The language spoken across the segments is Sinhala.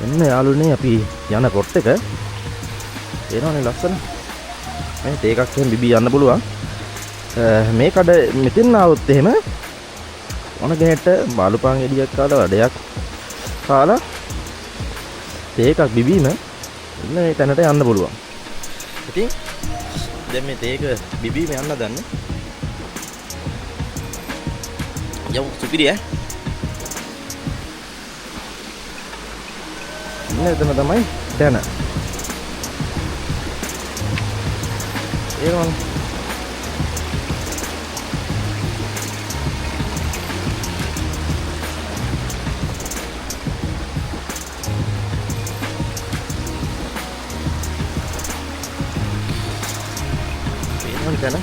මෙන්න යාළුවනේ අපි යන පොට් එක එනවනේ ලස්සන. මේ තේ එකක් එහෙම බිබී යන්න පුළුවන්. මේ කඩ මෙතෙන් ආවොත් එහෙම ඕන කෙනෙක්ට මාළුපාන් ගෙඩියක් කාලා වඩයක් කාලා තේ එකක් බිබීම ඉන්න මේ තැනට යන්න පුළුවන්. ඉතින් දැන් මේ තේ එක බිබීම යන්න දන්නේ. යමු සුපිරි ඈ. එතන තමයි දැන. ඒවන දැන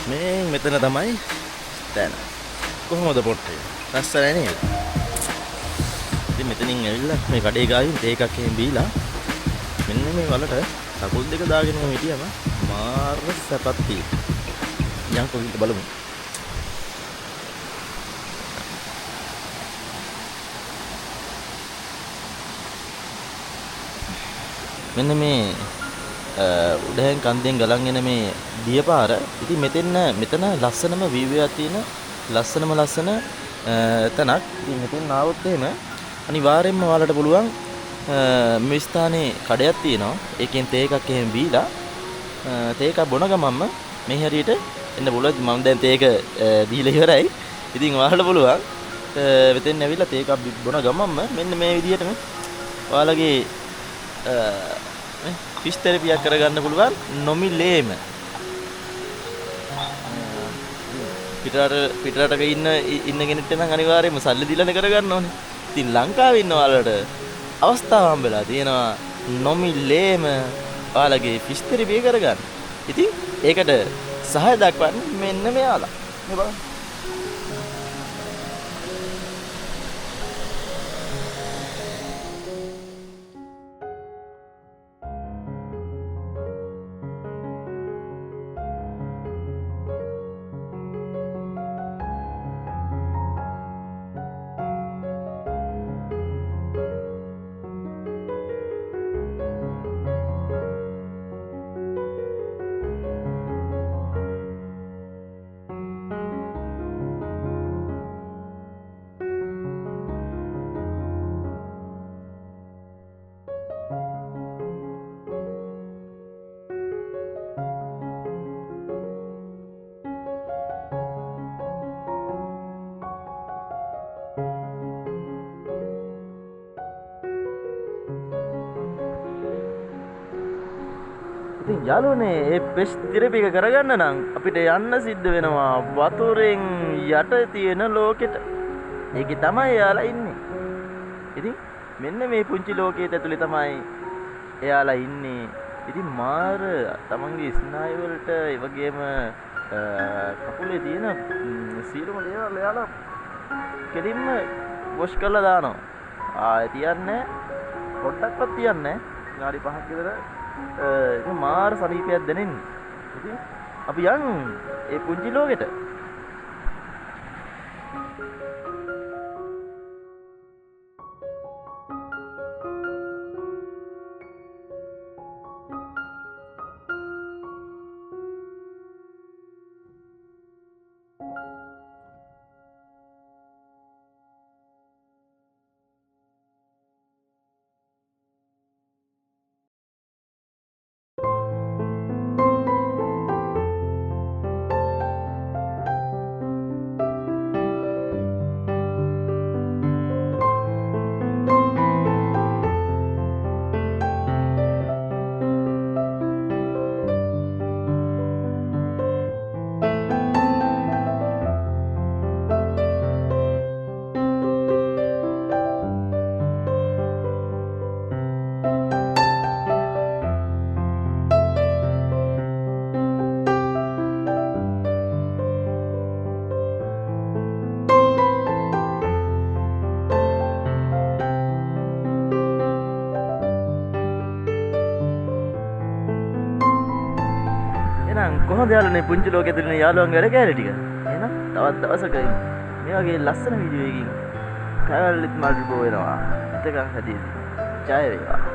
මේ මෙතන තමයි දැන. කොහොමද පොට්ටේ? ලස්සනයි නේද? ඉතින් මෙතනින් ඇවිල්ලා මේ කඩේ ගාවින් තේ එකක් එහෙම බීලා මෙන්න මේ වලට කකුල් දෙක දාගෙන හිටියම මාර සැපක් තියෙනවා. යන් කොහෙන්ද බලමු. මෙන්න මේ උඩහෙන් කන්දෙන් ගලන් එන මේ දියපාර. ඉතින් මෙතන ලස්සනම වීව් එකක් තියෙන ලස්සන තැනක්. ඉතින් මෙතෙන් ආවොත් එහෙම අනිවාර්යෙන්ම ඔයාලට පුළුවන් මේ ස්ථානයේ කඩයක් තියෙනවා. ඒකෙන් තේ එකක් එහෙම බීලා තේ එකක් බොන ගමන්ම මේ හැරියට එන්න පුළුවන්. මම දැන් තේ එක බීලා ඉවරයි. ඉතින් ඔයාලට පුළුවන් මෙතෙන් ඇවිල්ලා තේ එකක් බොන ගමන්ම මෙන්න මේ විදිහට ඔයාලගේ ෆිෂ් තෙරපියක් කරගන්න පුළුවන් නොමිලේම. පිටරටක ඉන්න කෙනෙක්ට නම් අනිවාර්යයෙන්ම සල්ලි දීලානේ කරගන්න ඕනේ. ඉතින් ලංකාවේ ඉන්න ඔයාලට අවස්ථාව හම්බෙලා තියෙනවා නොමිලේම ඔයාලගේ ෆිෂ් තෙරපිය කරගන්න. ඉතින් ඒකට සහාය දක්වන්න මෙන්න මෙයාලා. මේ බලන්න. ඉතින් යාළුවනේ මේ ෆිෂ් තෙරපි එක කරගන්න නම් අපිට යන්න සිද්ධ වෙනවා වතුරෙන් යට තියෙන ලෝකෙට. ඒකේ තමයි එයාලා ඉන්නේ. ඉතින් මෙන්න මේ පුංචි ලෝකයේ ඇතුලේ තමයි එයාලා ඉන්නේ. ඉතින් මාර තමන්ගේ ස්නායු වලට ඒ වගේම කකුලේ තියෙන සියලුම දේවල් එයාලා කෙලින්ම වොෂ් කරලා දානවා. ආයෙ තියන්නේ පොඩ්ඩක්වත් තියන්නේ විනාඩි 5ක් විතර. ඉතින් මාර සනීපයක් දැනෙන්නේ. ඉතින් අපි යන් ඒ පුංචි ලෝකෙට. එහෙනම් කොහොමද යාළුවනේ පුංචි ලෝකෙ තුලින් යාළුවන්ගේ වැඩ කෑලි ටික? එහෙනම් තවත් දවසක මේ වගේ ලස්සන වීඩියෝ එකකින් කැලලිත් මල්ටි බෝ වෙනවා. එතකන් හැදීදී ජය වේවා.